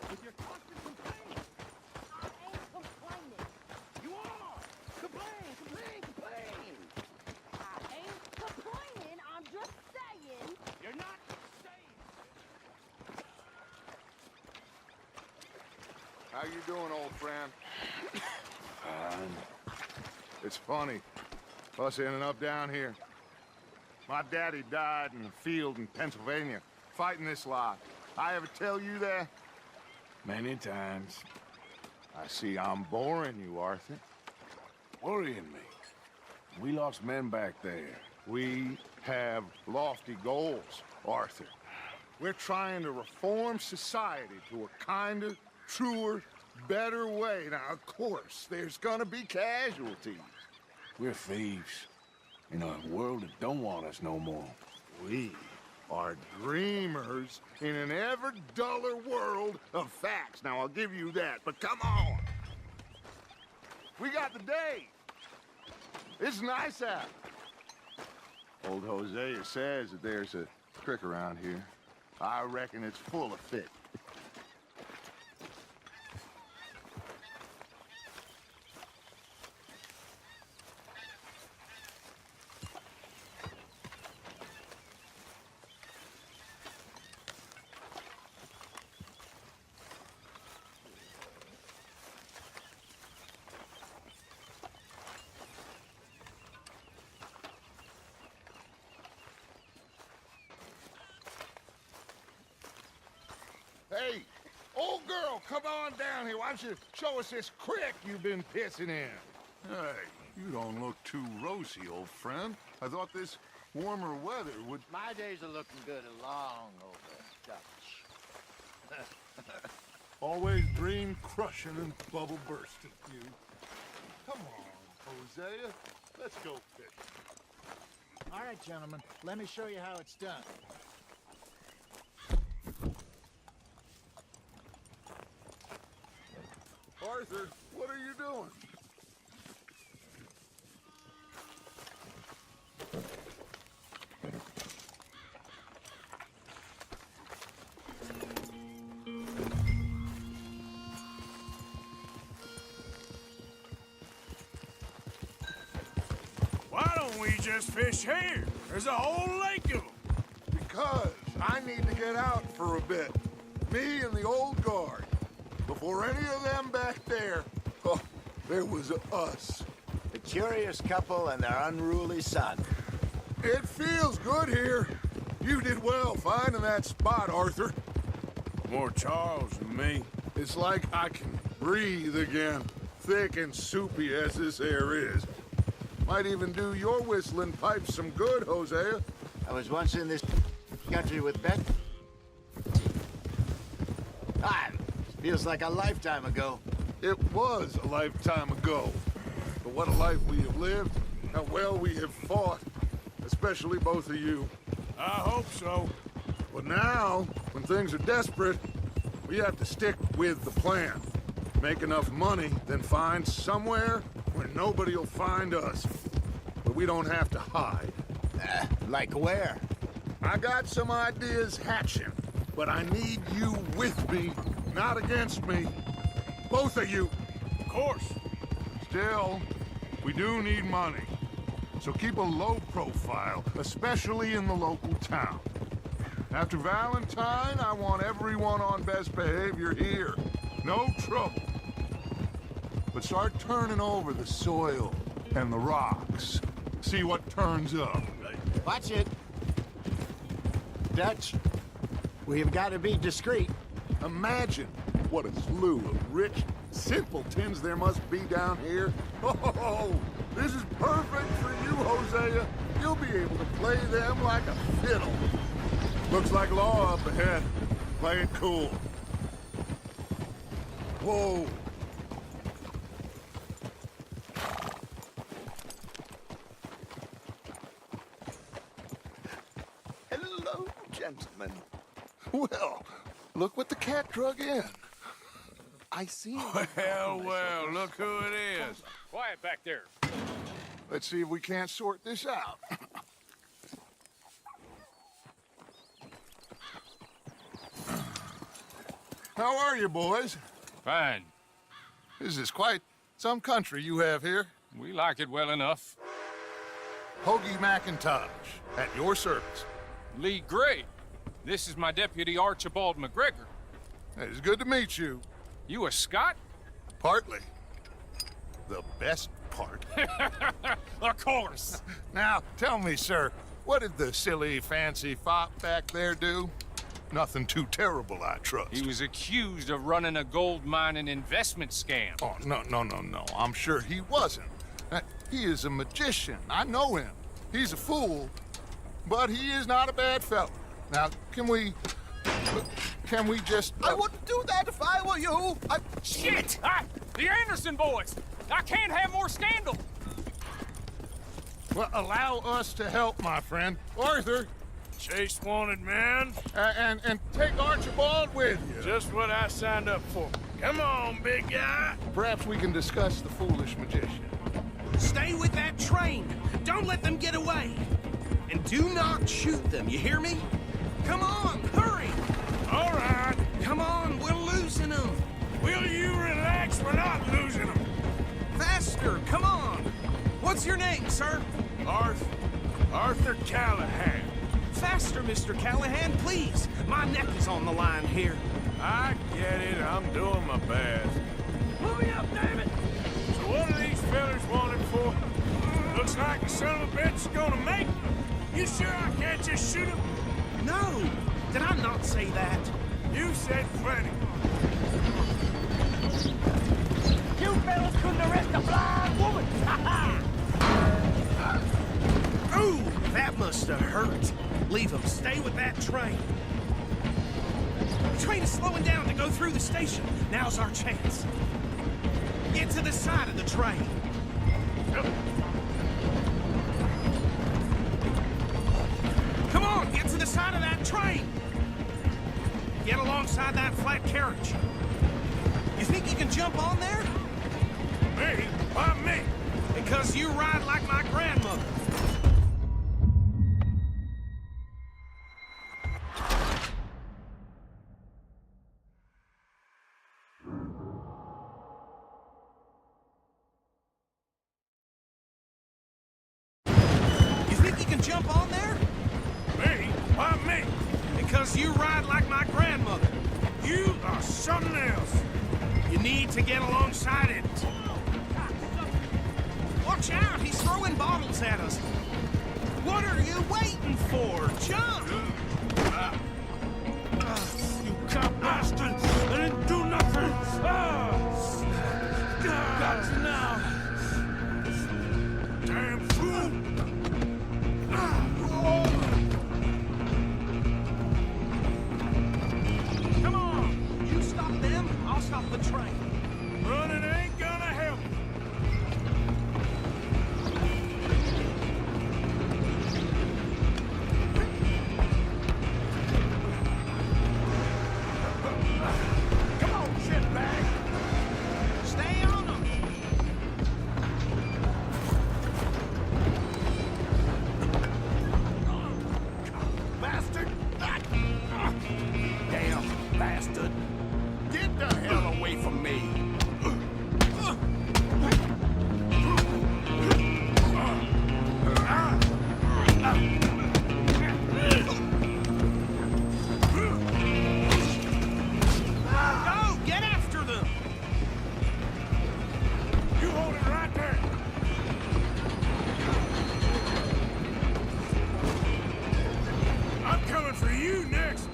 with your constant complaining. I ain't complaining. You are! Complain, complain, complain! I ain't complaining. I'm just saying. You're not saying. How you doing, old friend? It's funny, us ending up down here. My daddy died in the field in Pennsylvania, fighting this lot. I ever tell you that? Many times. I see I'm boring you, Arthur. Worrying me. We lost men back there. We have lofty goals, Arthur. We're trying to reform society to a kinder, truer, better way. Now, of course, there's gonna be casualties. We're thieves. In a world that don't want us no more. We are dreamers in an ever duller world of facts. Now, I'll give you that, but come on. We got the day. It's nice out. Old Hosea says that there's a creek around here. I reckon it's full of fish. Hey, old girl, come on down here. Why don't you show us this creek you've been pissing in? Hey, you don't look too rosy, old friend. I thought this warmer weather would... My days are looking good along over Dutch. Always dream crushing and bubble bursting, you. Come on, Hosea. Let's go fishing. All right, gentlemen, let me show you how it's done. Arthur, what are you doing? Why don't we just fish here? There's a whole lake of them. Because I need to get out for a bit. Me and the old guard. Before any of them back there, oh, there was us. The curious couple and their unruly son. It feels good here. You did well finding that spot, Arthur. More Charles than me. It's like I can breathe again, thick and soupy as this air is. Might even do your whistling pipes some good, Hosea. I was once in this country with Bet. Time. Feels like a lifetime ago. It was a lifetime ago. But what a life we have lived, how well we have fought, especially both of you. I hope so. But now, when things are desperate, we have to stick with the plan. Make enough money, then find somewhere where nobody will find us. But we don't have to hide. Like where? I got some ideas hatching, but I need you with me, not against me. Both of you. Of course. Still, we do need money. So keep a low profile, especially in the local town. After Valentine, I want everyone on best behavior here. No trouble. But start turning over the soil and the rocks. See what turns up. Watch it. Dutch, we've got to be discreet. Imagine what a slew of rich simpletons there must be down here. Oh, this is perfect for you, Hosea. You'll be able to play them like a fiddle. Looks like law up ahead. Play it cool. Whoa. Hello, gentlemen. Well, look what the cat drug in. I see him. Well, look who it is. Quiet back there. Let's see if we can't sort this out. How are you, boys? Fine. This is quite some country you have here. We like it well enough. Hoagie McIntosh, at your service. Lee Gray. This is my deputy Archibald McGregor. It's good to meet you. You a Scot? Partly. The best part. Of course. Now, tell me, sir, what did the silly, fancy fop back there do? Nothing too terrible, I trust. He was accused of running a gold mining investment scam. Oh, no. I'm sure he wasn't. He is a magician. I know him. He's a fool, but he is not a bad fellow. Now, can we just... I wouldn't do that if I were you. Shit! The Anderson boys! I can't have more scandal! Well, allow us to help, my friend. Arthur, Chase wanted man. and take Archibald with you. Just what I signed up for. Come on, big guy. Perhaps we can discuss the foolish magician. Stay with that train. Don't let them get away. And do not shoot them, you hear me? Come on, hurry! All right. Come on, we're losing them. Will you relax? We're not losing them. Faster, come on. What's your name, sir? Arthur Callahan. Faster, Mr. Callahan, please. My neck is on the line here. I get it. I'm doing my best. Hurry up, damn it! So what are these fellas wanted for? Looks like the son of a bitch is gonna make it. You sure I can't just shoot him? No! Did I not say that? You said plenty. You fellas couldn't arrest a blind woman! Ha ha! Ooh, that must have hurt. Leave them. Stay with that train. The train is slowing down to go through the station. Now's our chance. Get to the side of the train. Come on, get to the side of that train. Get alongside that flat carriage. You think you can jump on there? Me? Why me? Because you ride like my grandmother. You think you can jump on there? Me? Why me? Because you ride like my grandmother. You are something else. You need to get alongside it. Watch out, he's throwing bottles at us. What are you waiting for? Jump! You cop bastard! I didn't do nothing! Got you now! Damn fool! Come on! You stop them, I'll stop the train. Running ain't gonna help. Come on, shitbag! Stay on them! Bastard! Damn bastard! Get the hell away from me! Go! Get after them! You hold it right there! I'm coming for you next!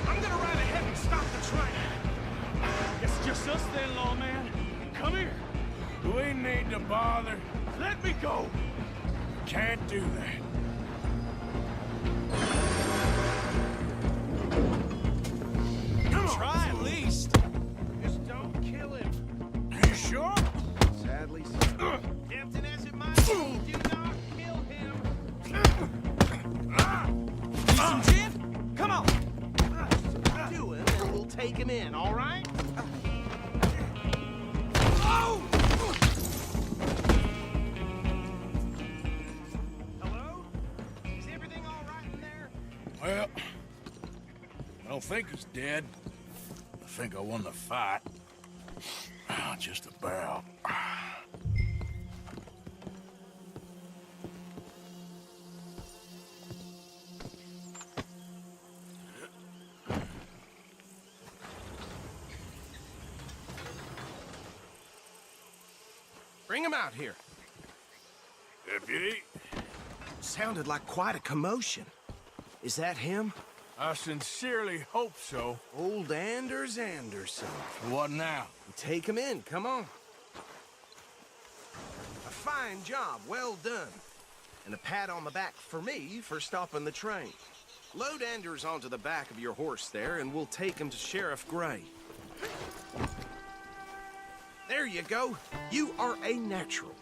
I'm gonna ride ahead and stop the train. It's just us then, lawman. Come here. We need to bother. Let me go. Can't do that. Come on! Try at least. Just don't kill him. You sure? Sadly so. Tempting as it might be, do not kill him. Need some gin? Come on. Do him and we'll take him in, all right? Oh! Hello? Is everything all right in there? Well, I don't think he's dead. think I won the fight. Just about. Bring him out here. Deputy, Sounded like quite a commotion. Is that him? I sincerely hope so. Old Anders Anderson. What now? Take him in, come on. A fine job, well done. And a pat on the back for me for stopping the train. Load Anders onto the back of your horse there, and we'll take him to Sheriff Gray. There you go. You are a natural.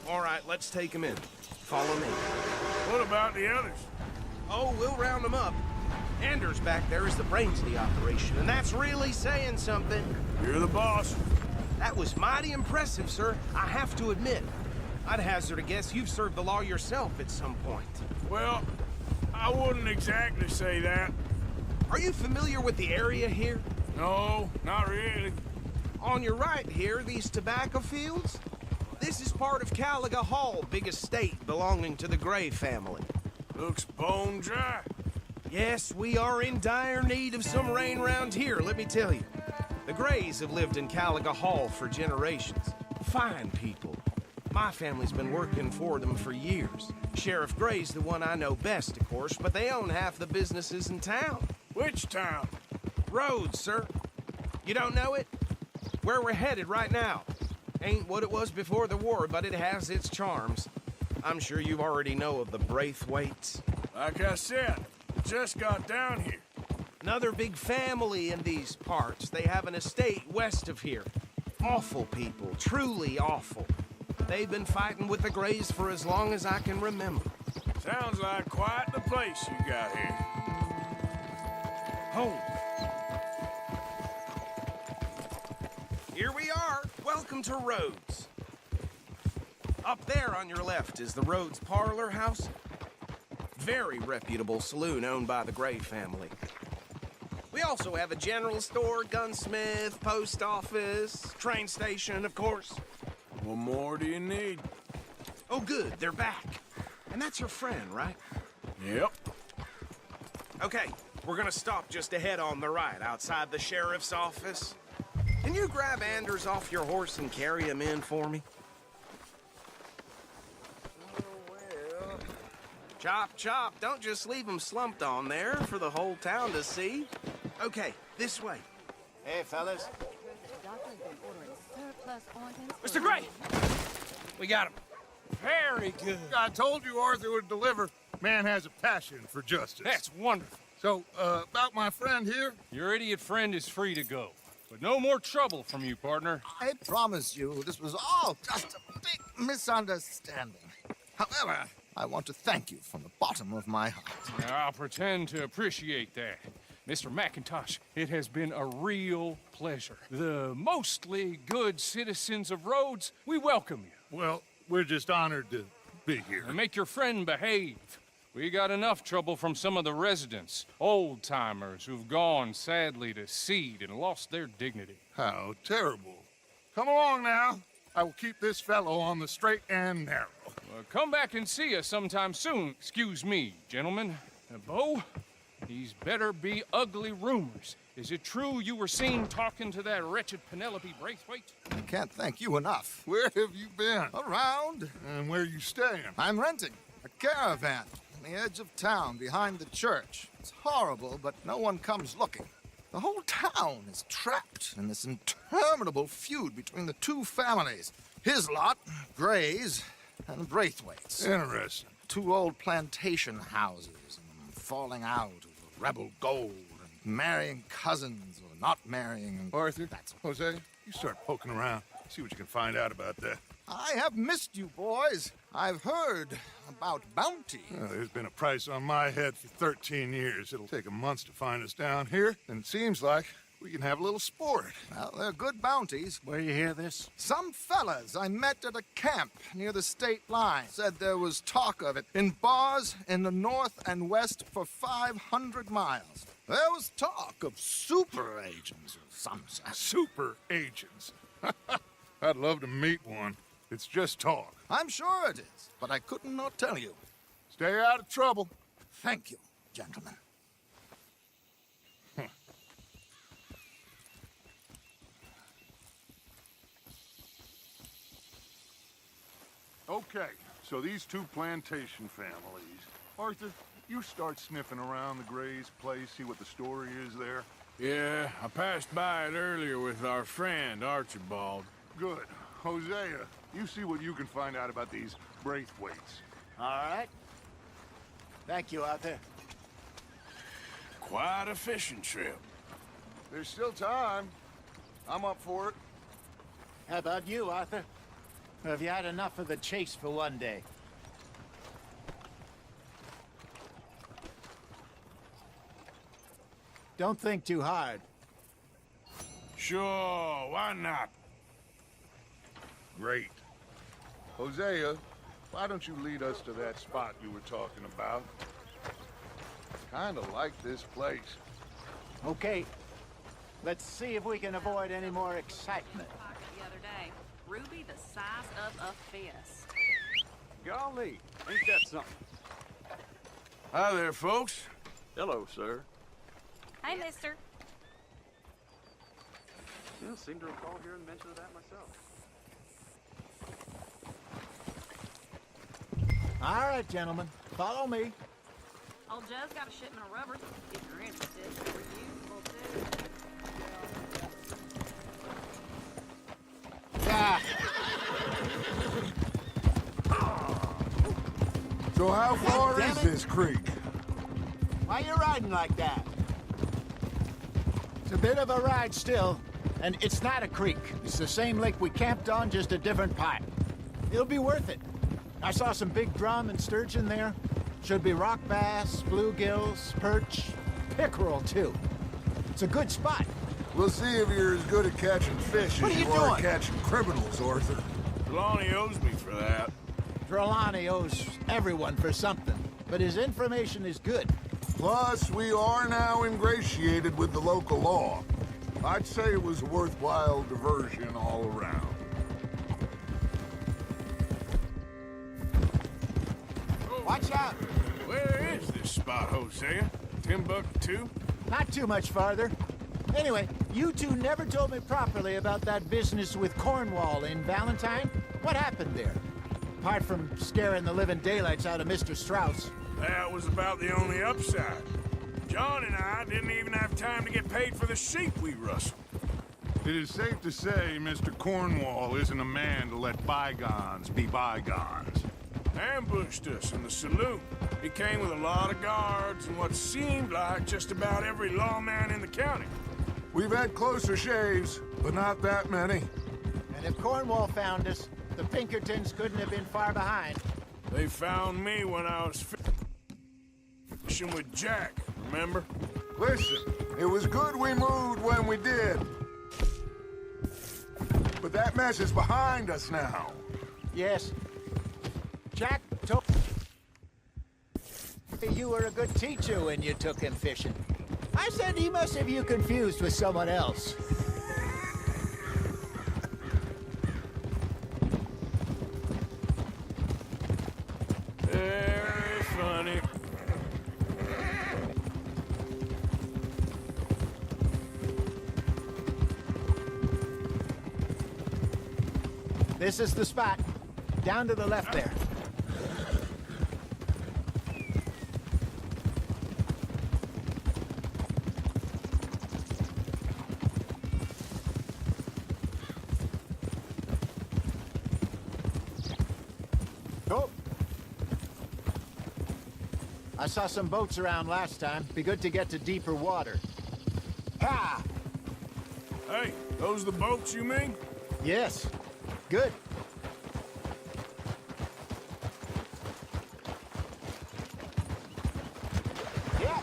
All right, let's take him in. Follow me. What about the others? Oh, we'll round them up. Anders back there is the brains of the operation, and that's really saying something. You're the boss. That was mighty impressive, sir. I have to admit. I'd hazard a guess you've served the law yourself at some point. Well, I wouldn't exactly say that. Are you familiar with the area here? No, not really. On your right here, these tobacco fields? This is part of Caliga Hall, big estate belonging to the Gray family. Looks bone dry. Yes, we are in dire need of some rain round here, let me tell you. The Grays have lived in Caliga Hall for generations. Fine people. My family's been working for them for years. Sheriff Gray's the one I know best, of course, but they own half the businesses in town. Which town? Rhodes, sir. You don't know it? Where we're headed right now. Ain't what it was before the war, but it has its charms. I'm sure you already know of the Braithwaites. Like I said, just got down here. Another big family in these parts. They have an estate west of here. Awful people, truly awful. They've been fighting with the Grays for as long as I can remember. Sounds like quite the place you got here. Home. Here we are. Welcome to Rhodes. Up there on your left is the Rhodes Parlor House. Very reputable saloon owned by the Gray family. We also have a general store, gunsmith, post office, train station, of course. What more do you need? Oh, good, they're back. And that's your friend, right? Yep. Okay, we're gonna stop just ahead on the right, outside the sheriff's office. Can you grab Anders off your horse and carry him in for me? Chop, chop. Don't just leave him slumped on there for the whole town to see. Okay, this way. Hey, fellas. Mr. Gray! We got him. Very good. I told you Arthur would deliver. Man has a passion for justice. That's wonderful. So, about my friend here? Your idiot friend is free to go. But no more trouble from you, partner. I promise you, this was all just a big misunderstanding. However, I want to thank you from the bottom of my heart. I'll pretend to appreciate that. Mr. McIntosh, it has been a real pleasure. The mostly good citizens of Rhodes, we welcome you. Well, we're just honored to be here. And make your friend behave. We got enough trouble from some of the residents, old-timers who've gone, sadly, to seed and lost their dignity. How terrible. Come along now. I will keep this fellow on the straight and narrow. Come back and see us sometime soon. Excuse me, gentlemen. Bo, these better be ugly rumors. Is it true you were seen talking to that wretched Penelope Braithwaite? I can't thank you enough. Where have you been? Around. And where are you staying? I'm renting a caravan on the edge of town behind the church. It's horrible, but no one comes looking. The whole town is trapped in this interminable feud between the two families. His lot, Gray's, and Braithwaite's. Interesting. Two old plantation houses, and falling out over rebel gold, and marrying cousins or not marrying. And Arthur, that's Jose, you start poking around. See what you can find out about that. I have missed you, boys. I've heard about bounty. Well, there's been a price on my head for 13 years. It'll take a month to find us down here, and it seems like we can have a little sport. Well, they're good bounties. Where you hear this? Some fellas I met at a camp near the state line said there was talk of it in bars in the north and west for 500 miles. There was talk of super agents of some sort. Super agents. I'd love to meet one. It's just talk. I'm sure it is, but I couldn't not tell you. Stay out of trouble. Thank you, gentlemen. Okay, so these two plantation families. Arthur, you start sniffing around the Gray's place, see what the story is there. Yeah, I passed by it earlier with our friend, Archibald. Good. Hosea, you see what you can find out about these Braithwaites. All right. Thank you, Arthur. Quite a fishing trip. There's still time. I'm up for it. How about you, Arthur? Or have you had enough of the chase for one day? Don't think too hard. Sure, why not? Great. Hosea, why don't you lead us to that spot you were talking about? Kinda like this place. Okay. Let's see if we can avoid any more excitement. The other day, Ruby the size of a fist. Golly, ain't that something? Hi there, folks. Hello, sir. Hey, mister. Yeah, seem to recall hearing mention of that myself. All right, gentlemen. Follow me. Old Joe's got a shipment of rubbers. If you're interested, they're useful too. So how far damn is it. this creek? Why you riding like that? It's a bit of a ride still, and it's not a creek. It's the same lake we camped on, just a different part. It'll be worth it. I saw some big drum and sturgeon there. Should be rock bass, bluegills, perch, pickerel too. It's a good spot. We'll see if you're as good at catching fish What as are you you are at doing? catching criminals, Arthur. Trelawney owes me for that. Trelawney owes everyone for something, but his information is good. Plus, we are now ingratiated with the local law. I'd say it was a worthwhile diversion all around. Watch out! Where is this spot, Hosea? Timbuktu? Not too much farther. Anyway, you two never told me properly about that business with Cornwall in Valentine. What happened there? Apart from scaring the living daylights out of Mr. Strauss. That was about the only upside. John and I didn't even have time to get paid for the sheep we rustled. It is safe to say Mr. Cornwall isn't a man to let bygones be bygones. Ambushed us in the saloon. He came with a lot of guards and what seemed like just about every lawman in the county. We've had closer shaves, but not that many. And if Cornwall found us, the Pinkertons couldn't have been far behind. They found me when I was fishing with Jack, remember? Listen, it was good we moved when we did. But that mess is behind us now. Yes. Jack told me you were a good teacher when you took him fishing. I said he must have you confused with someone else. Very funny. This is the spot. Down to the left there. Go. I saw some boats around last time. Be good to get to deeper water. Ha! Hey, those the boats you mean? Yes. Good. Yeah.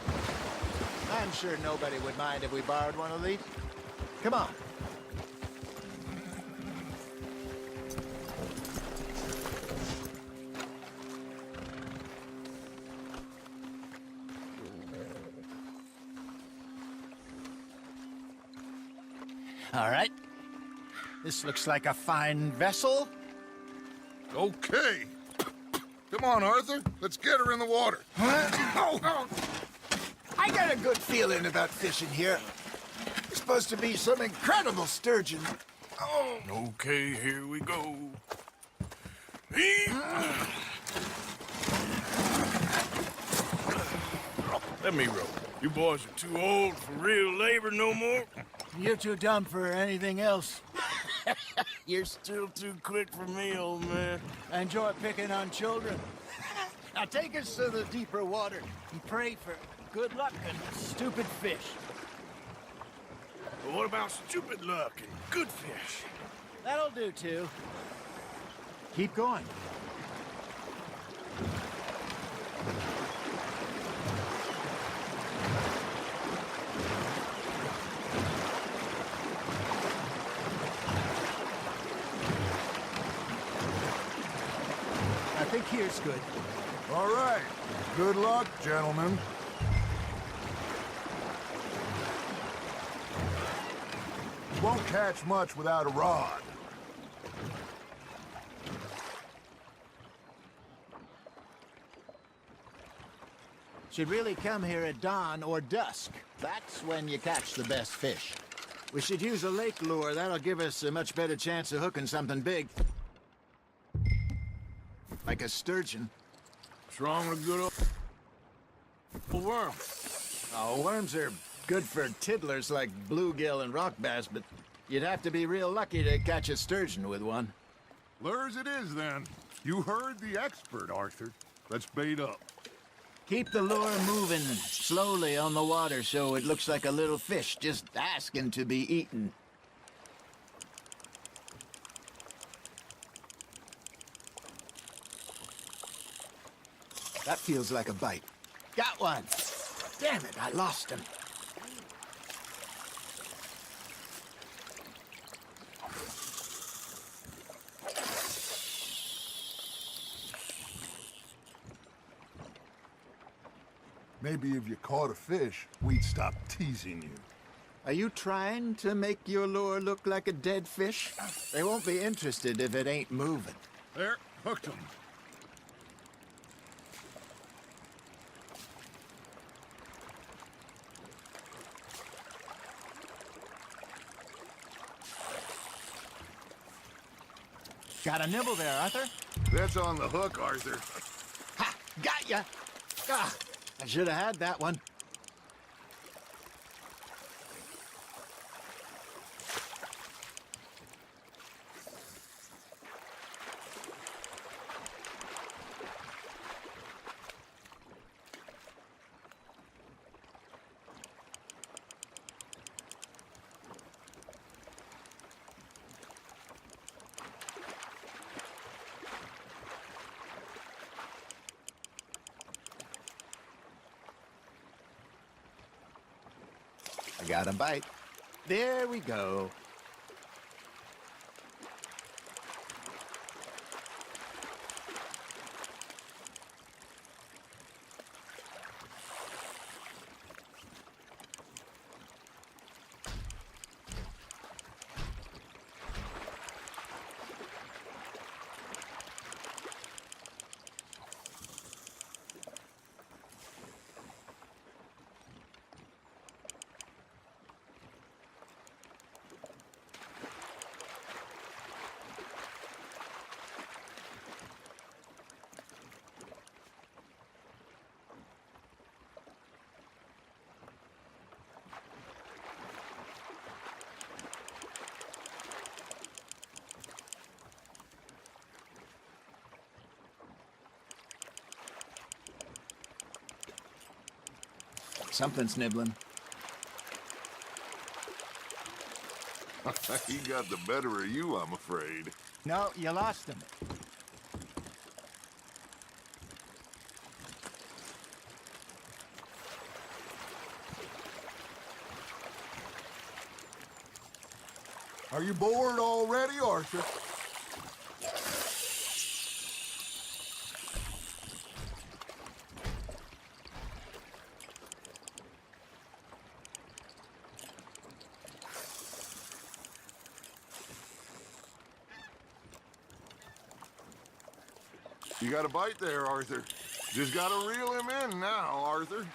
I'm sure nobody would mind if we borrowed one of these. Come on. All right. This looks like a fine vessel. Okay. Come on, Arthur. Let's get her in the water. Oh. I got a good feeling about fishing here. It's supposed to be some incredible sturgeon. Oh. Okay, here we go. Let me row. You boys are too old for real labor no more. You're too dumb for anything else. You're still too quick for me, old man. I enjoy picking on children. Now take us to the deeper water and pray for good luck and stupid fish. But what about stupid luck and good fish? That'll do, too. Keep going. I think here's good. All right. Good luck, gentlemen. You won't catch much without a rod. Should really come here at dawn or dusk. That's when you catch the best fish. We should use a lake lure. That'll give us a much better chance of hooking something big. Like a sturgeon. What's wrong with a good old worm? Oh, worms are good for tiddlers like bluegill and rock bass, but you'd have to be real lucky to catch a sturgeon with one. Lures it is, then. You heard the expert, Arthur. Let's bait up. Keep the lure moving slowly on the water so it looks like a little fish just asking to be eaten. That feels like a bite. Got one! Damn it, I lost him. Maybe if you caught a fish, we'd stop teasing you. Are you trying to make your lure look like a dead fish? They won't be interested if it ain't moving. There, hooked him. Got a nibble there, Arthur. That's on the hook, Arthur. Ha! Got ya! Ah, I should have had that one. I got a bite. There we go. Something's nibbling. He got the better of you, I'm afraid. No, you lost him. Are you bored already, Arthur? You got a bite there, Arthur. Just gotta reel him in now, Arthur.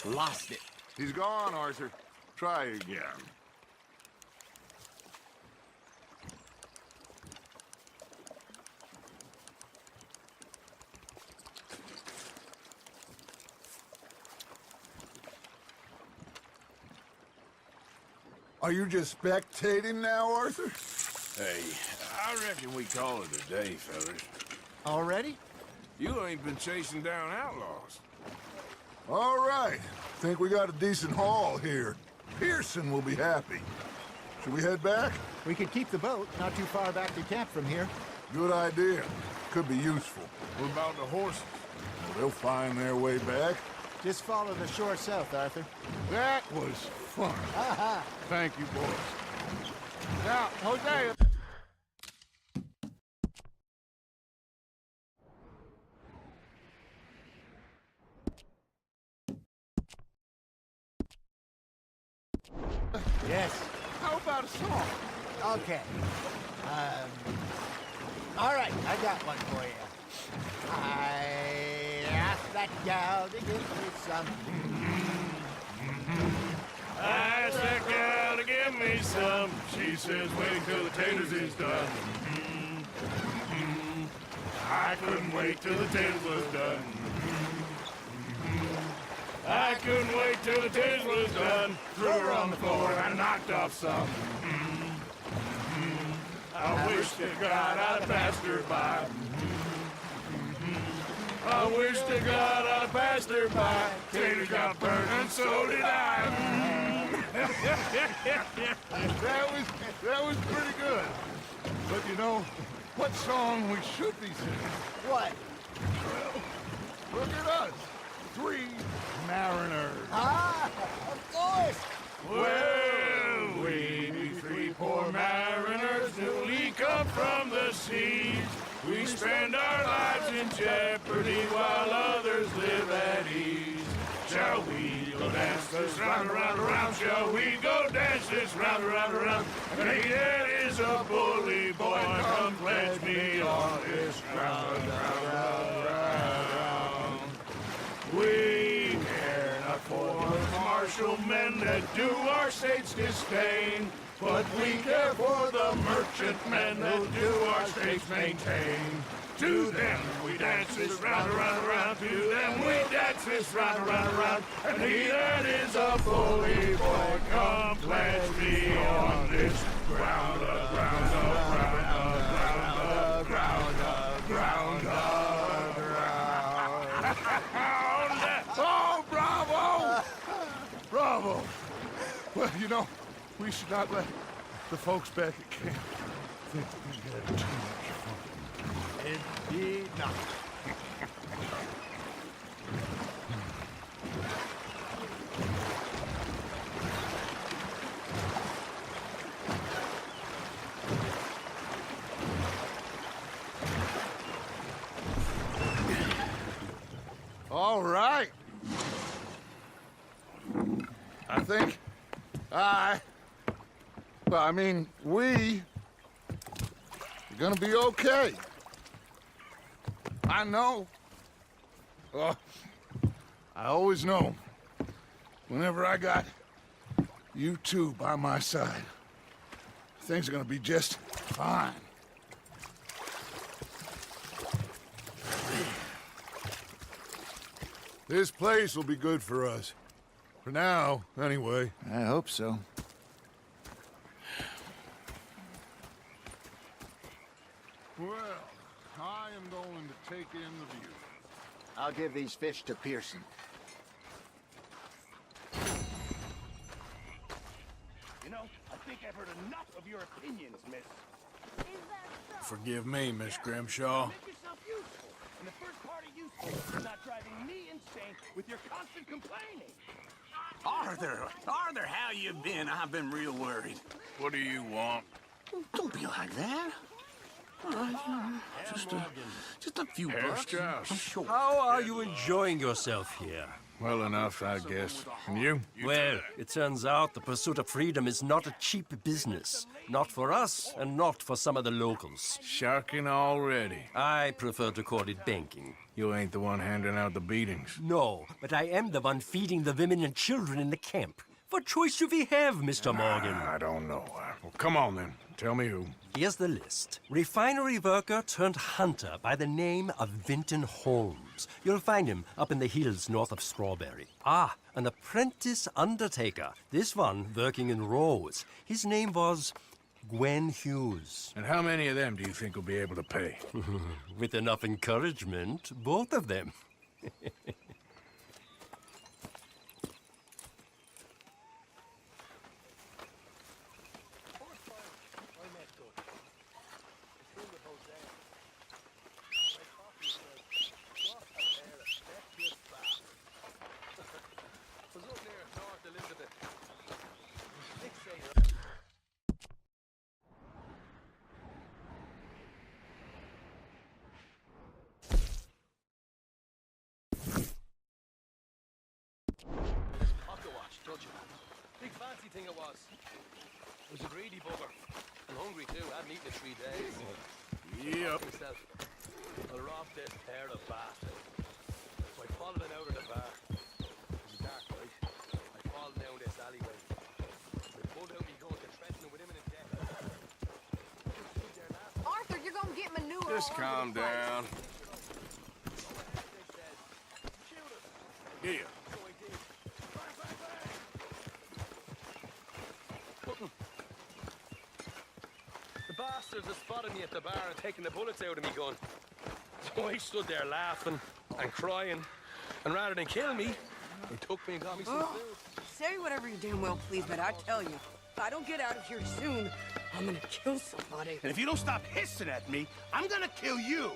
Lost it. He's gone, Arthur. Try again. Are you just spectating now, Arthur? Hey, I reckon we call it a day, fellas. Already? You ain't been chasing down outlaws. All right. Think we got a decent haul here. Pearson will be happy. Should we head back? We could keep the boat not too far back to camp from here. Good idea. Could be useful. What about the horses? Well, they'll find their way back. Just follow the shore south, Arthur. That was fun. Thank you, boys. Now, Hosea. Yes. How about a song? Okay. All right, I got one for you. I asked that gal to give me some. I asked that gal to give me some. She says, wait till the taters is done. I couldn't wait till the taters was done. I couldn't wait till the taters was done. Threw her on the floor and I knocked off some. I wish to God I'd passed her by. I wish to God I passed her by. Tater got burned and so did I. That was pretty good. But you know, what song we should be singing? What? Look at us. 3 mariners. Ah, of course. We spend our lives in jeopardy while others live at ease. Shall we go dance this round, around, around? Shall we go dance this round, around, around? Hey, that is a bully boy. Come pledge me on this ground, round, round. We care not for the martial men that do our state's disdain, but we care for the merchantmen that do our states maintain. To them we dance this round, around, around. To them we dance this round, around, around. And he that is a bully boy, come pledge me on this ground, ground, ground, ground, ground, ground. Oh, bravo! Bravo! Well, you know, we should not let the folks back at camp think we had too much fun. Indeed not. All right. I think we're gonna be okay. I know. I always know. Whenever I got you two by my side, things are gonna be just fine. This place will be good for us. For now, anyway. I hope so. Well, I am going to take in the view. I'll give these fish to Pearson. You know, I think I've heard enough of your opinions, miss. Forgive me, Miss Grimshaw. Make yourself useful. And the first part of useful is not driving me insane with your constant complaining. Arthur, how you been? I've been real worried. What do you want? Don't be like that. All right, just a few bucks. Strauss. I'm sure. How are you enjoying yourself here? Well enough, I guess. And you? Well, it turns out the pursuit of freedom is not a cheap business. Not for us, and not for some of the locals. Sharking already. I prefer to call it banking. You ain't the one handing out the beatings. No, but I am the one feeding the women and children in the camp. What choice do we have, Mr. Morgan? I don't know. Well, come on then. Tell me who. Here's the list. Refinery worker turned hunter by the name of Vinton Holmes. You'll find him up in the hills north of Strawberry. Ah, an apprentice undertaker. This one working in Rose. His name was Gwen Hughes. And how many of them do you think will be able to pay? With enough encouragement, both of them. Big fancy thing it was. It was a greedy bugger. And hungry too. I hadn't eaten in 3 days. Yep. Myself, I'll rob this pair of bastards. So I followed them out of the bar. It was dark, right? I followed down this alleyway. They pulled out me gun to threaten them with imminent death. Arthur, you're gonna get manure. Just calm down. Yeah. The bastards had spotted me at the bar and taken the bullets out of me gun. So I stood there laughing and crying. And rather than kill me, they took me and got me some food. Say whatever you damn well please, but I tell you, if I don't get out of here soon, I'm gonna kill somebody. And if you don't stop hissing at me, I'm gonna kill you.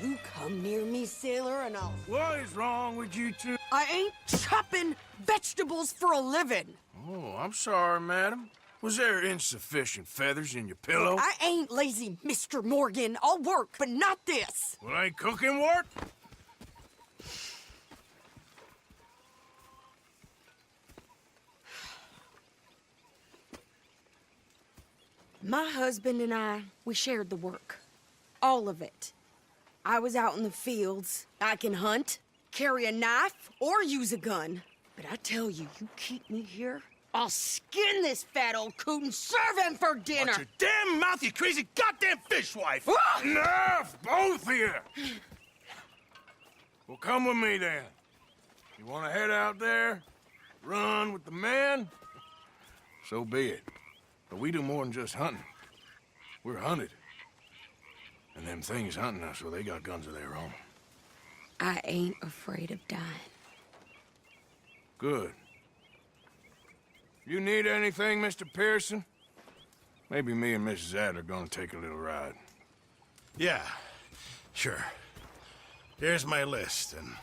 You come near me, sailor, and I'll... What is wrong with you two? I ain't chopping vegetables for a living. Oh, I'm sorry, madam. Was there insufficient feathers in your pillow? I ain't lazy, Mr. Morgan. I'll work, but not this. Well, ain't cooking work? My husband and I, we shared the work. All of it. I was out in the fields. I can hunt, carry a knife, or use a gun. But I tell you, you keep me here, I'll skin this fat old coot and serve him for dinner. Watch your damn mouth, you crazy goddamn fishwife! Ah! Enough, both of you! Well, come with me then. You want to head out there, run with the men? So be it. But we do more than just hunting. We're hunted. And them things hunting us, well, they got guns of their own. I ain't afraid of dying. Good. You need anything, Mr. Pearson? Maybe me and Mrs. Adler gonna take a little ride. Yeah, sure. Here's my list, and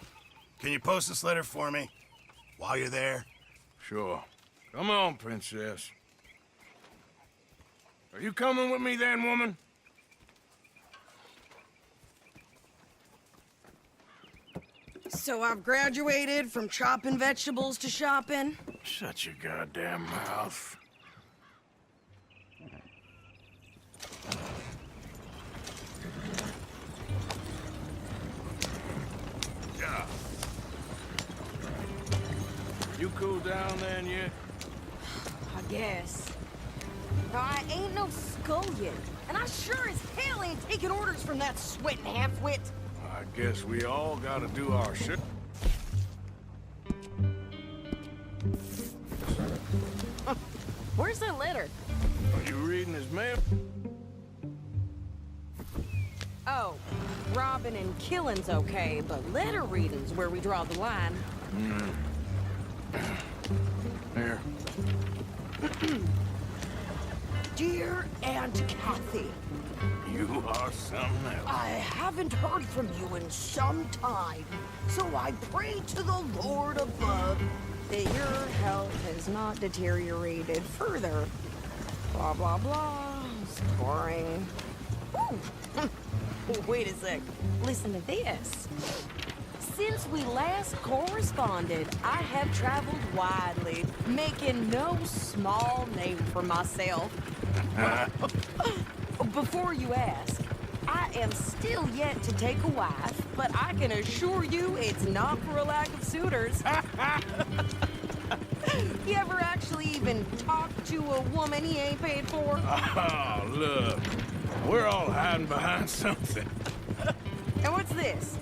can you post this letter for me while you're there? Sure. Come on, Princess. Are you coming with me then, woman? So I've graduated from chopping vegetables to shopping. Shut your goddamn mouth. Yeah. You cool down then yet? I guess. I ain't no scullion, and I sure as hell ain't taking orders from that sweating half-wit. I guess we all gotta do our shit. Where's that letter? Are you reading his mail? Oh, robbing and killing's okay, but letter reading's where we draw the line. Here. Dear Aunt Kathy, You are something else. I haven't heard from you in some time, so I pray to the Lord above That your health has not deteriorated further. Blah, blah, blah. It's boring. Ooh. Wait a sec. Listen to this. Since we last corresponded, I have traveled widely, making no small name for myself. Before you ask, I am still yet to take a wife, but I can assure you it's not for a lack of suitors. You ever actually even talk to a woman he ain't paid for? Oh, look. We're all hiding behind something. And what's this?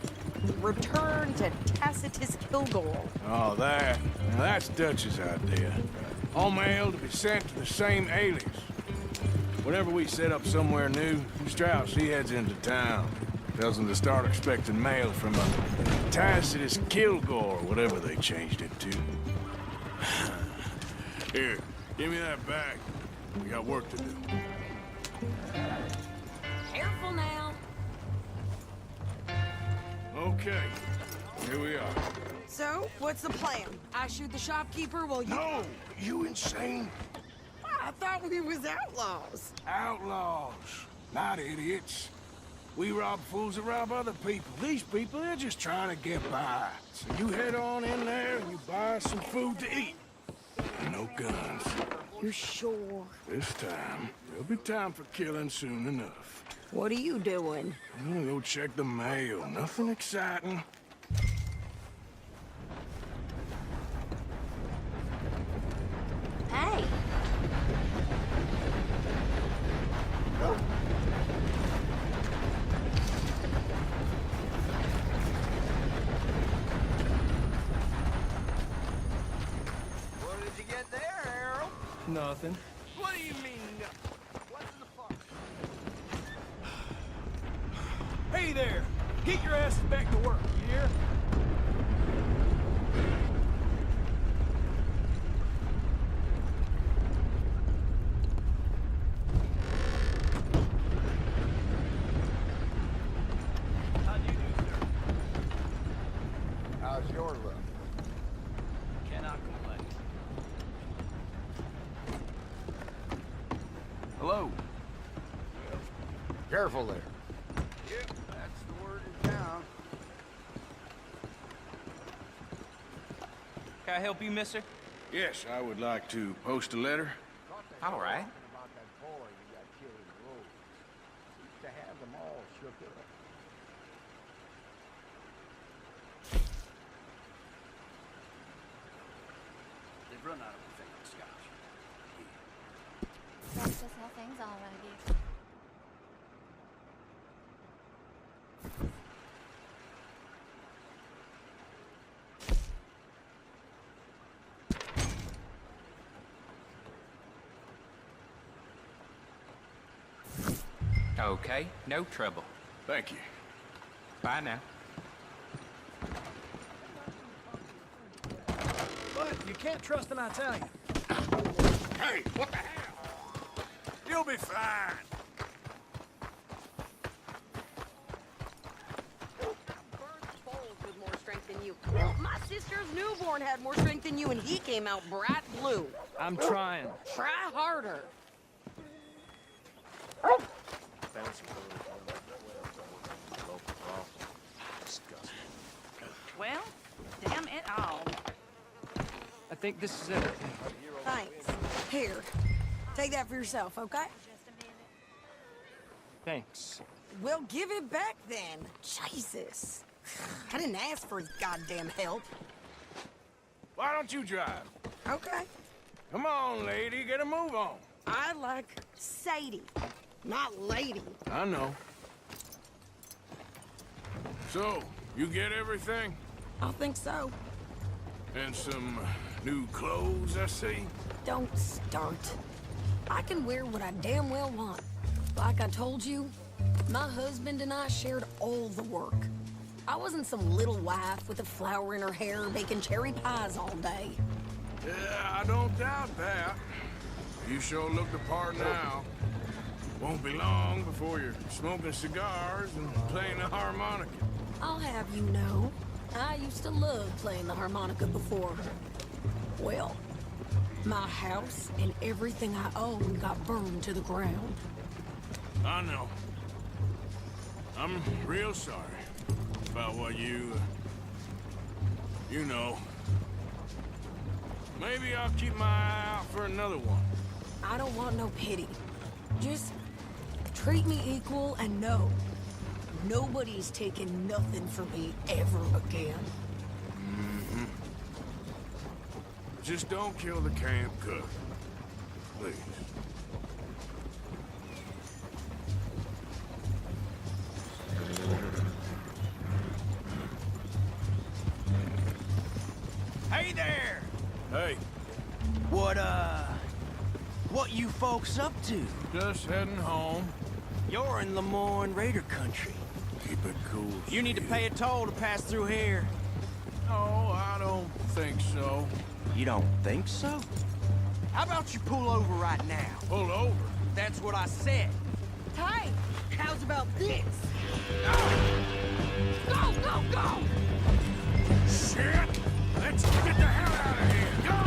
Return to Tacitus Kilgore. Oh, that. Now, that's Dutch's idea. All mail to be sent to the same alias. Whenever we set up somewhere new, Strauss, he heads into town. Tells them to start expecting mail from a Tacitus Kilgore, whatever they changed it to. Here, give me that bag. We got work to do. Careful now. Okay, here we are. So, what's the plan? I shoot the shopkeeper while you... No! You insane? I thought we was outlaws. Outlaws, not idiots. We rob fools that rob other people. These people, they're just trying to get by. So you head on in there and you buy some food to eat. No guns. You sure? This time, there'll be time for killing soon enough. What are you doing? I'm gonna go check the mail. Nothing exciting. Hey. What did you get there, Harold? Nothing. What do you mean, nothing? What's in the park? Hey there! Get your asses back to work, you hear? How do you do, sir? How's your luck? Cannot complain. Careful there. Yep, that's the word in town. Can I help you, mister? Yes, I would like to post a letter. All right. About that boy who got killed in the road. Seems to have them all shook up. They've run out of the thing scotch. That's just how things are around here. Okay, no trouble. Thank you. Bye now. But you can't trust an Italian. Hey, what the hell? You'll be fine. With more strength than you. Well, my sister's newborn had more strength than you, and he came out bright blue. I'm trying. Try harder. Well, damn it all. I think this is everything. Thanks. Here, take that for yourself, okay? Thanks. Well, give it back then. Jesus. I didn't ask for his goddamn help. Why don't you drive? Okay. Come on, lady, get a move on. I like Sadie, not lady. I know. So, you get everything? I think so. And some new clothes, I see? Don't start. I can wear what I damn well want. Like I told you, my husband and I shared all the work. I wasn't some little wife with a flower in her hair baking cherry pies all day. Yeah, I don't doubt that. You sure look the part now. Won't be long before you're smoking cigars and playing the harmonica. I'll have you know, I used to love playing the harmonica before. Well, my house and everything I owned got burned to the ground. I know. I'm real sorry about what you know. Maybe I'll keep my eye out for another one. I don't want no pity. Just treat me equal and know nobody's taking nothing from me ever again. Mm-hmm. Just don't kill the camp cook. Please. Hey there! Hey. What you folks up to? Just heading home. You're in Lemoyne Raider country. Keep it cool. You need to pay a toll to pass through here. No, I don't think so. You don't think so? How about you pull over right now? Pull over? That's what I said. Hey, how's about this? Go, go, go! Shit! Let's get the hell out of here! Go!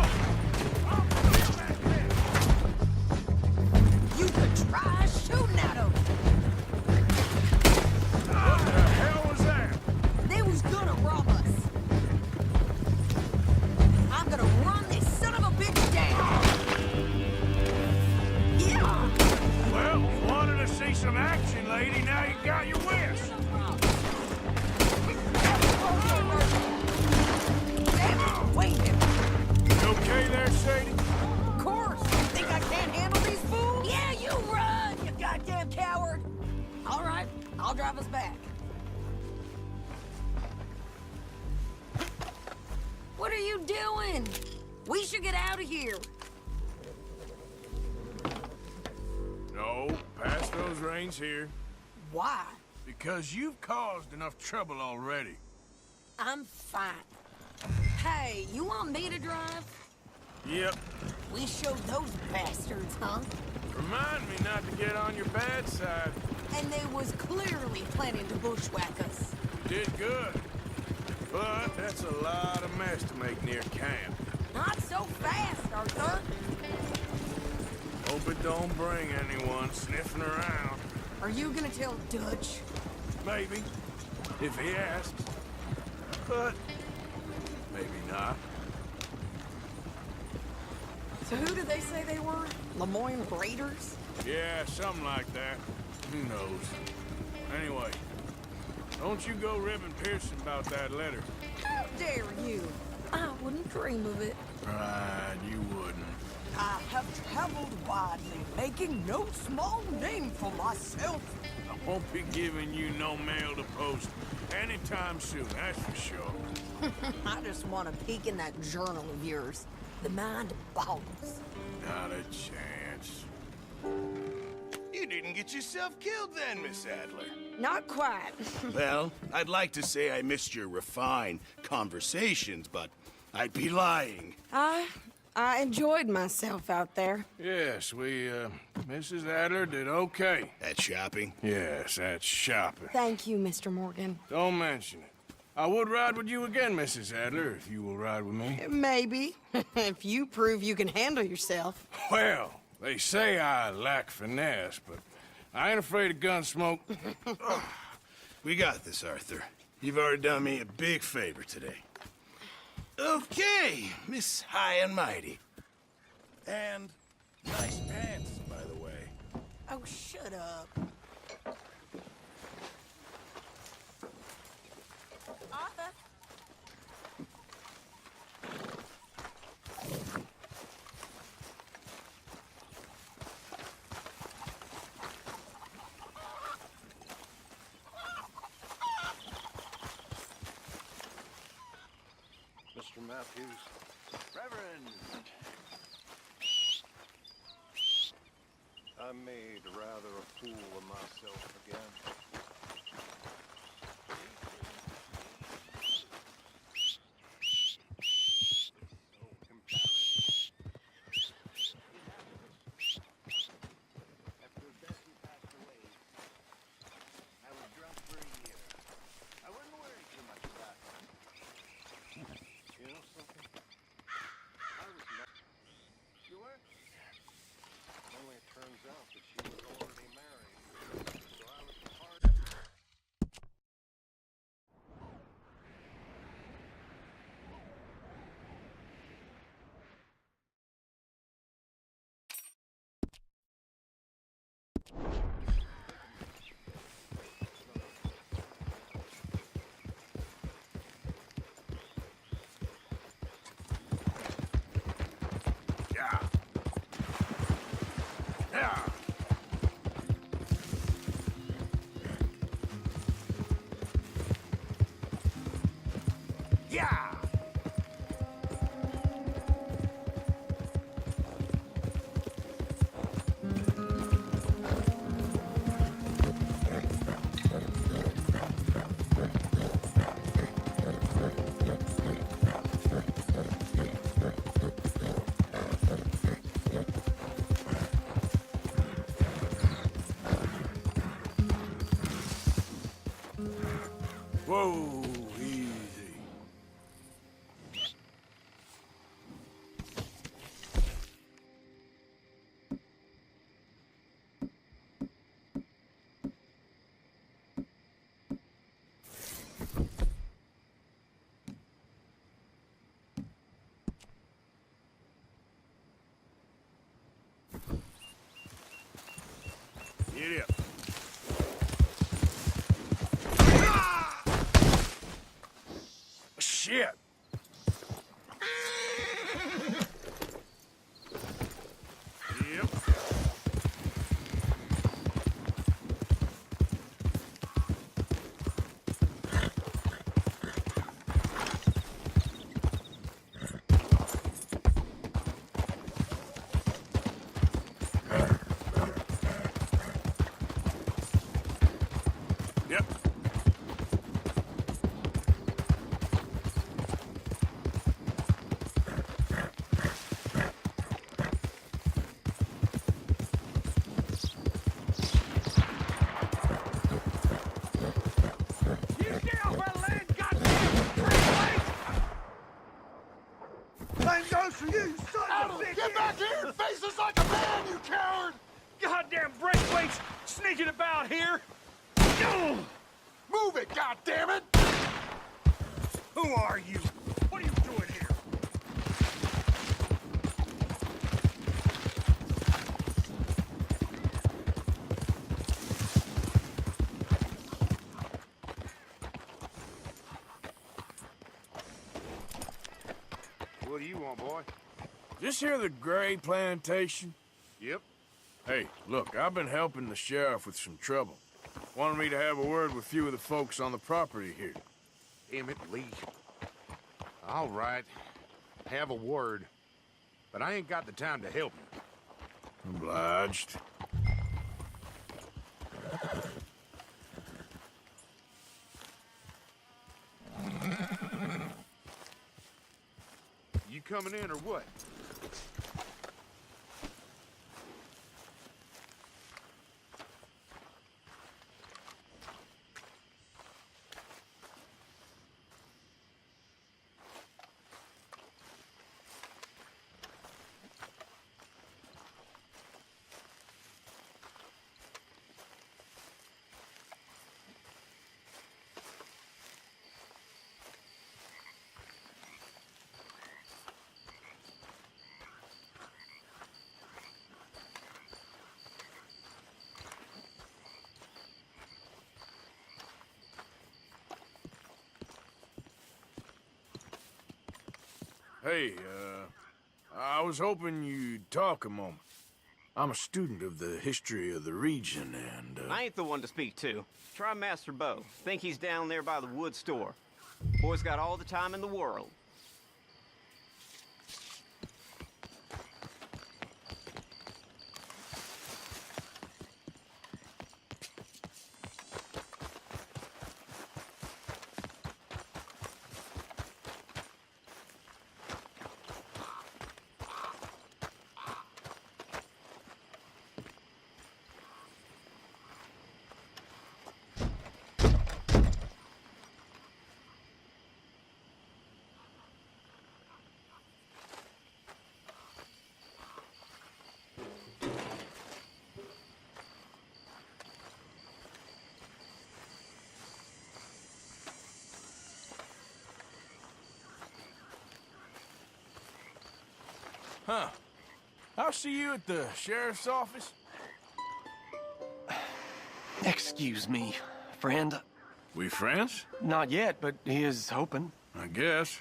You could try shooting at them. What the hell was that? They was gonna rob us. I'm gonna run this son of a bitch down. Yeah. Well, you wanted to see some action, lady. Now you got your wish. Damn it, wait a minute. You okay there, Sadie? Of course. You think I can't handle these fools? Yeah, you run, you goddamn coward. All right, I'll drive us back. What are you doing? We should get out of here. No, pass those reins here. Why? Because you've caused enough trouble already. I'm fine. Hey, you want me to drive? Yep. We showed those bastards, huh? Remind me not to get on your bad side. And they was clearly planning to bushwhack us. You did good. But that's a lot of mess to make near camp. Not so fast, Arthur. Hope it don't bring anyone sniffing around. Are you gonna tell Dutch? Maybe, if he asks. But maybe not. So who did they say they were? Lemoyne Raiders? Yeah, something like that. Who knows? Anyway, don't you go ribbing Pearson about that letter. How dare you? I wouldn't dream of it. Right, you wouldn't. I have traveled widely, making no small name for myself. I won't be giving you no mail to post anytime soon, that's for sure. I just want to peek in that journal of yours. The mind boggles. Not a chance. You didn't get yourself killed then, Miss Adler. Not quite. Well, I'd like to say I missed your refined conversations, but I'd be lying. I enjoyed myself out there. Yes, Mrs. Adler did okay. At shopping? Yes, that's shopping. Thank you, Mr. Morgan. Don't mention it. I would ride with you again, Mrs. Adler, if you will ride with me. Maybe. If you prove you can handle yourself. Well, they say I lack finesse, but I ain't afraid of gun smoke. We got this, Arthur. You've already done me a big favor today. Okay, Miss High and Mighty. And nice pants, by the way. Oh, shut up. Arthur? Mr. Matthews. Reverend! I made rather a fool of myself again. After Bessie passed away, I was drunk for a year. I wouldn't worry too much about it. You know something? I was not. You were? Only it turns out that she was already married. So I was part. Yeah. Yeah. Yeah. Whoa, easy. Get up. Shit! Yep. Yep. Same goes for you, son of a bitch! Get back here and face us like a man, you coward! Goddamn breakaways! sneaking about here? Move it, goddammit! Who are you? What are you doing here? What do you want, boy? This here the Gray Plantation? Yep. Hey, look, I've been helping the sheriff with some trouble. Wanted me to have a word with a few of the folks on the property here. Emmett Lee. All right. Have a word. But I ain't got the time to help you. Obliged. You coming in or what? Hey, I was hoping you'd talk a moment. I'm a student of the history of the region, and, I ain't the one to speak to. Try Master Bo. Think he's down there by the wood store. Boy's got all the time in the world. Huh. I'll see you at the sheriff's office. Excuse me, friend. We friends? Not yet, but he is hoping. I guess.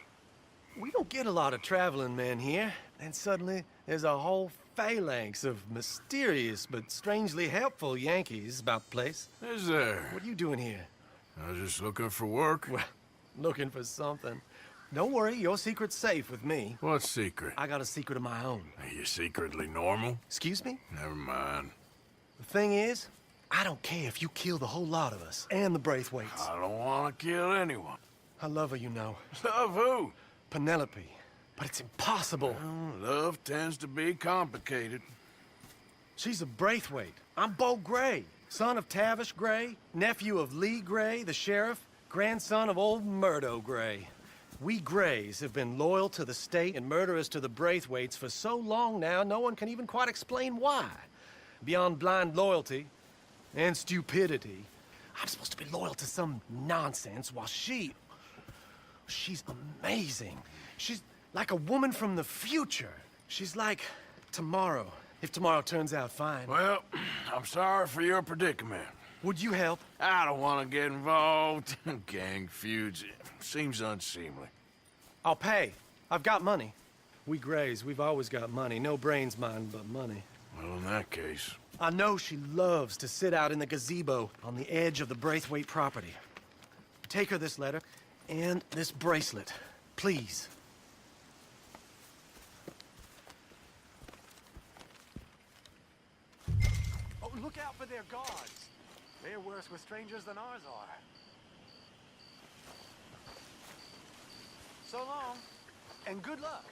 We don't get a lot of traveling men here, and suddenly there's a whole phalanx of mysterious but strangely helpful Yankees about the place. Is there? What are you doing here? I was just looking for work. Well, looking for something. Don't worry, your secret's safe with me. What secret? I got a secret of my own. Are you secretly normal? Excuse me? Never mind. The thing is, I don't care if you kill the whole lot of us, and the Braithwaites. I don't want to kill anyone. I love her, you know. Love who? Penelope. But it's impossible. Well, love tends to be complicated. She's a Braithwaite. I'm Bo Gray, son of Tavish Gray, nephew of Lee Gray, the sheriff, grandson of old Murdo Gray. We Grays have been loyal to the state and murderous to the Braithwaites for so long now, no one can even quite explain why. Beyond blind loyalty and stupidity, I'm supposed to be loyal to some nonsense while she's amazing. She's like a woman from the future. She's like tomorrow, if tomorrow turns out fine. Well, I'm sorry for your predicament. Would you help? I don't want to get involved in gang feuds. It seems unseemly. I'll pay. I've got money. We Grays, we've always got money. No brains, mind, but money. Well, in that case... I know she loves to sit out in the gazebo on the edge of the Braithwaite property. Take her this letter and this bracelet, please. Oh, look out for their guards. They're worse with strangers than ours are. So long, and good luck.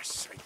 Christ's sake.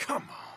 Come on.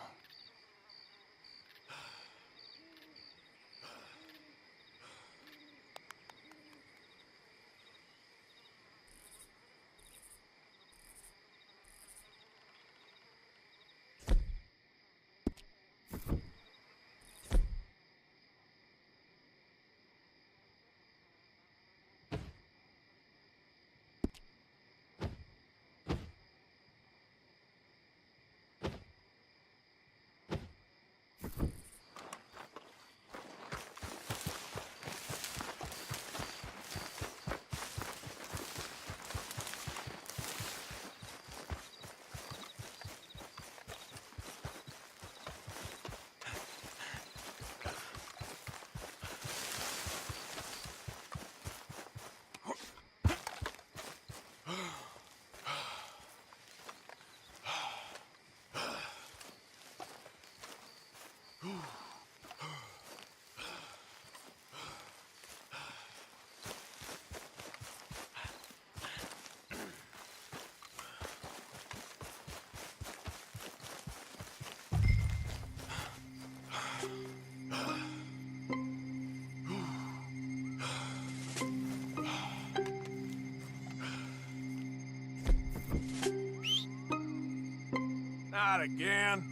Not again.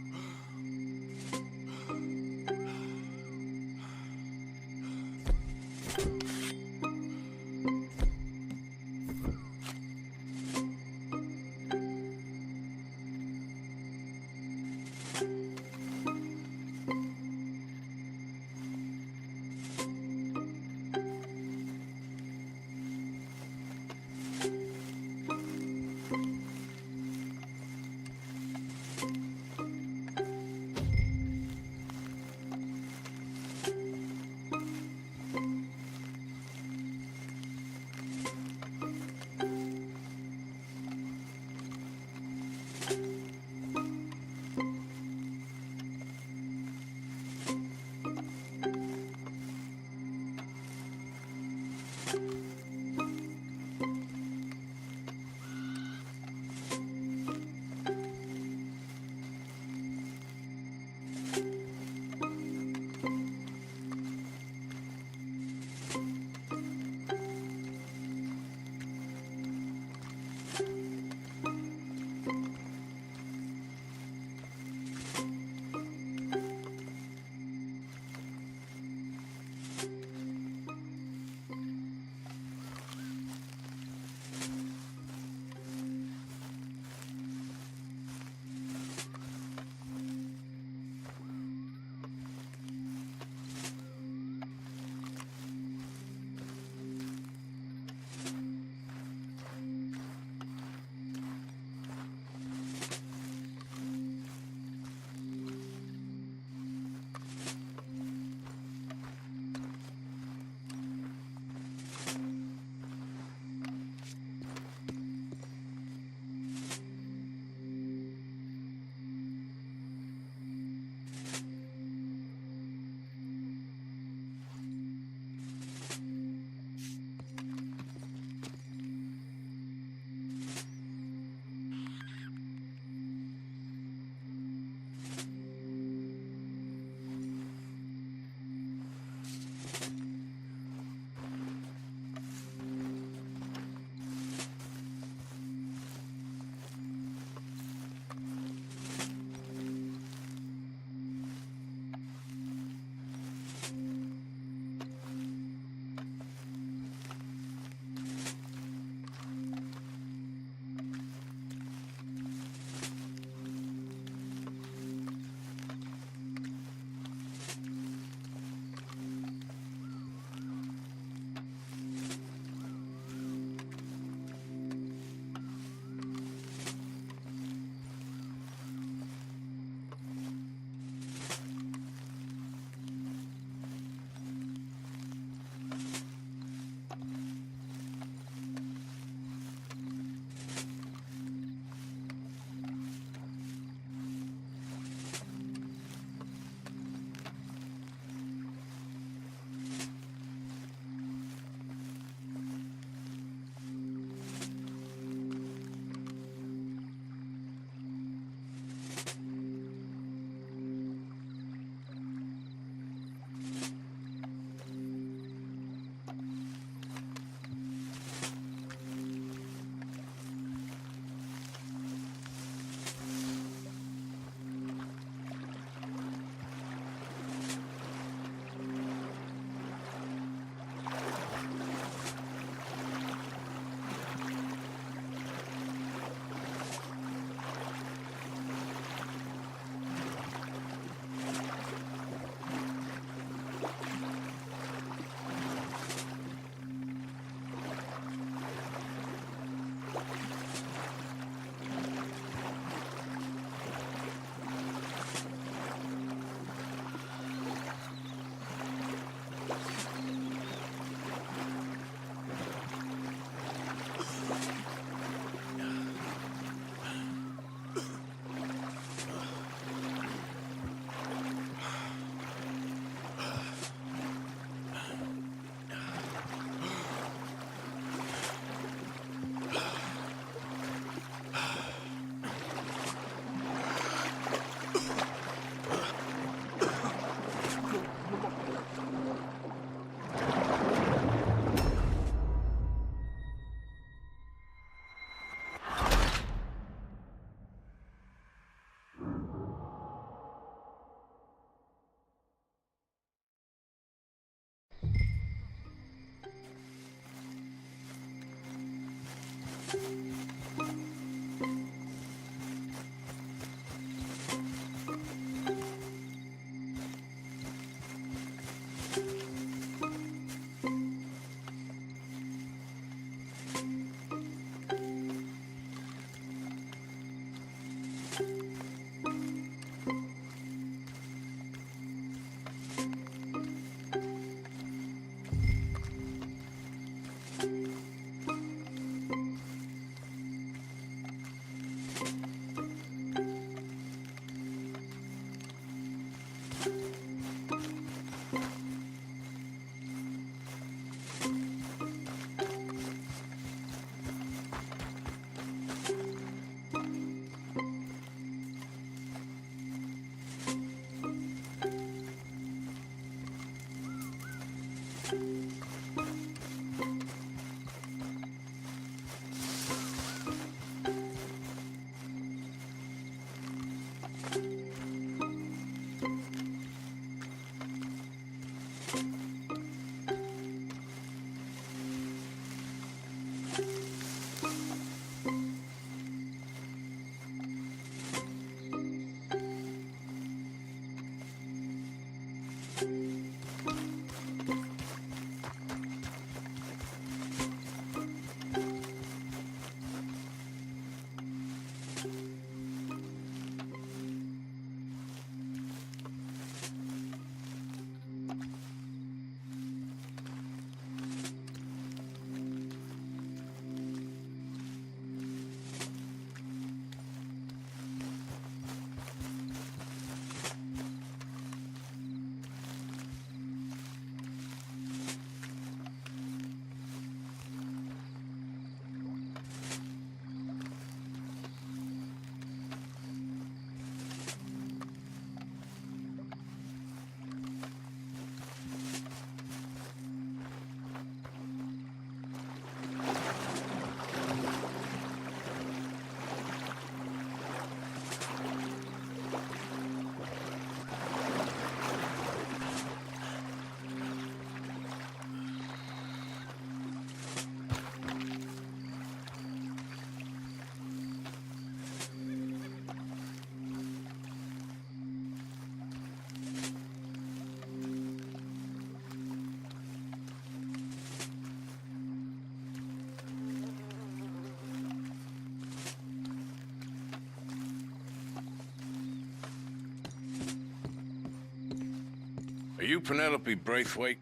you Penelope Braithwaite?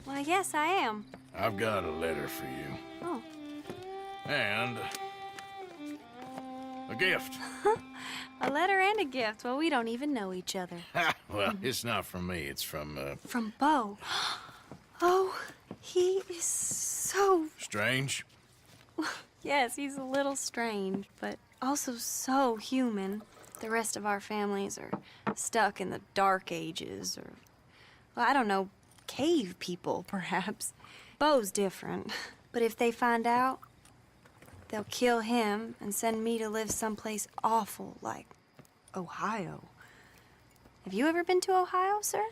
Why, yes, I am. I've got a letter for you. Oh. And a gift. A letter and a gift. Well, we don't even know each other. Well, it's not from me. It's from, From Bo. Oh, he is so... Strange? Yes, he's a little strange, but also so human. The rest of our families are stuck in the dark ages, or, well, I don't know, cave people, perhaps. Bo's different, but if they find out, they'll kill him and send me to live someplace awful like Ohio. Have you ever been to Ohio, sir?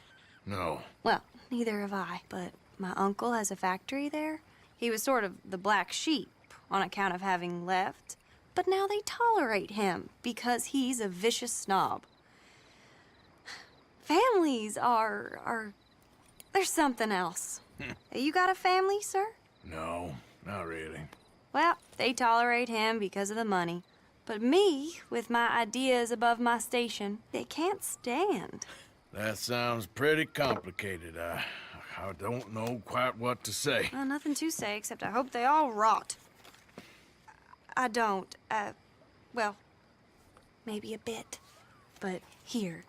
No. Well, neither have I, but my uncle has a factory there. He was sort of the black sheep on account of having left, but now they tolerate him because he's a vicious snob. Families are there's something else. You got a family, sir? No, not really. Well, they tolerate him because of the money. But me, with my ideas above my station, they can't stand. That sounds pretty complicated. I don't know quite what to say. Well, nothing to say, except I hope they all rot. I don't, well, maybe a bit. But here,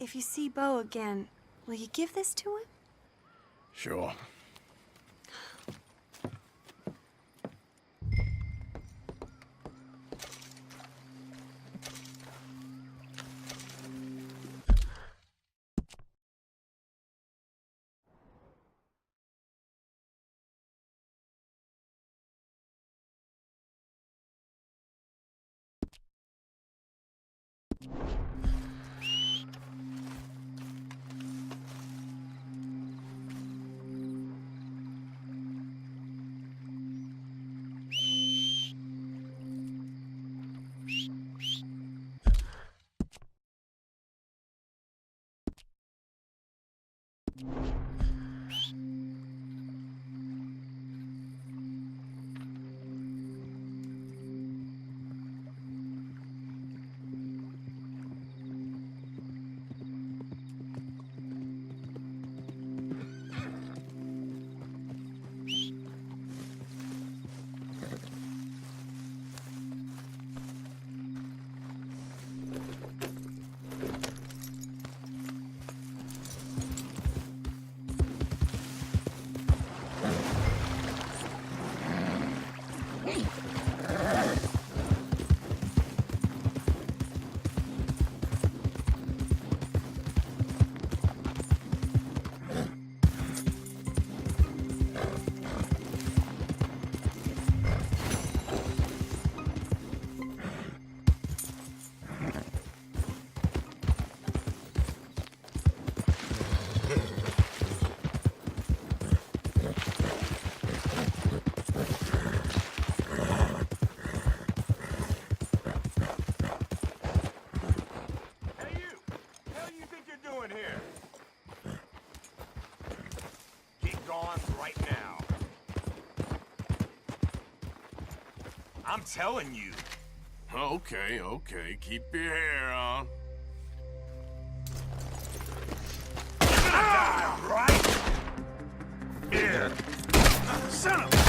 if you see Bo again, will you give this to him? Sure. I'm telling you. Okay, okay. Keep your hair on. Right? Here. Son of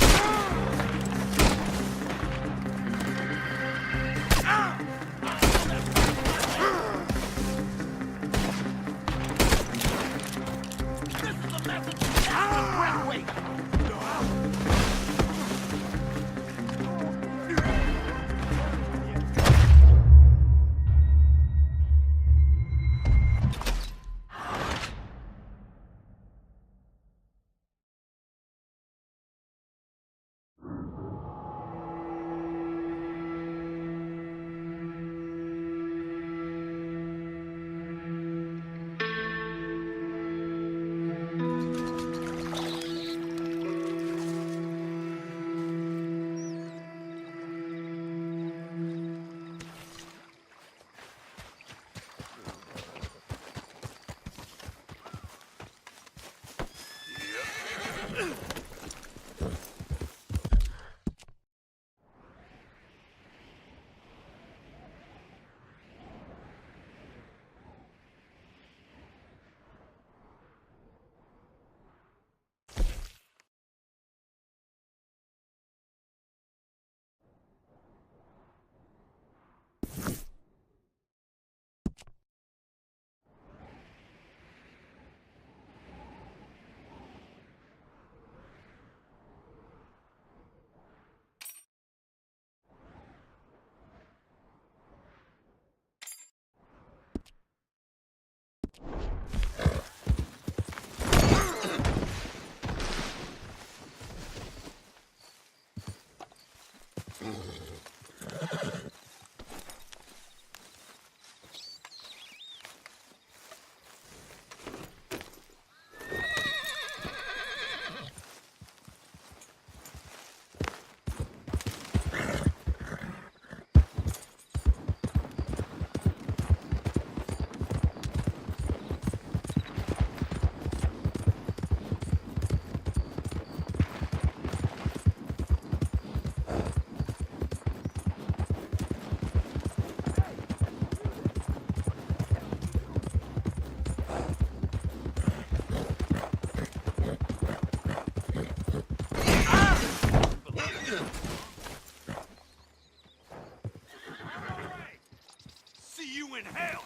you in hell!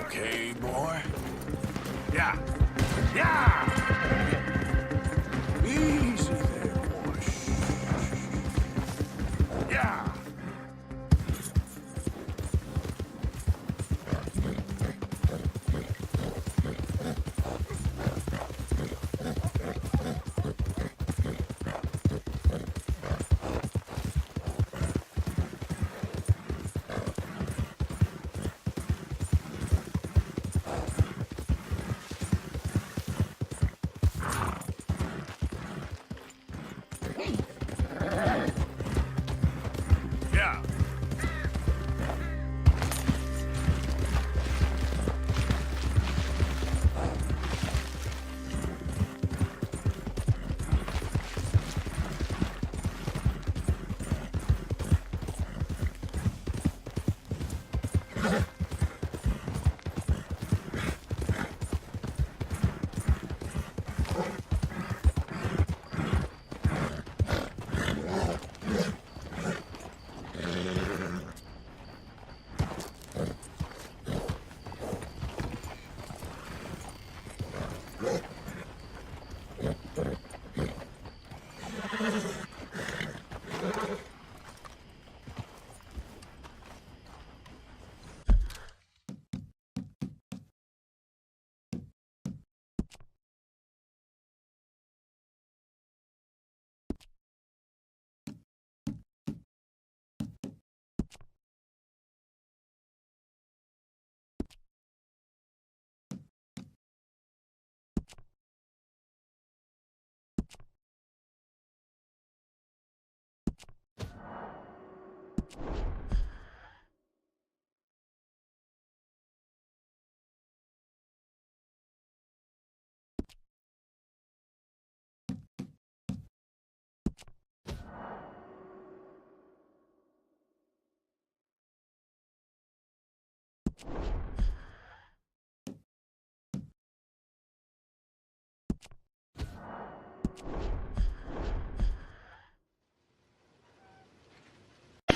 Okay, boy. Yeah. Yeah! Easy there, boy. Shh. Yeah! Yeah.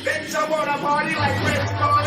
Bitch, I wanna party like Chris Paul.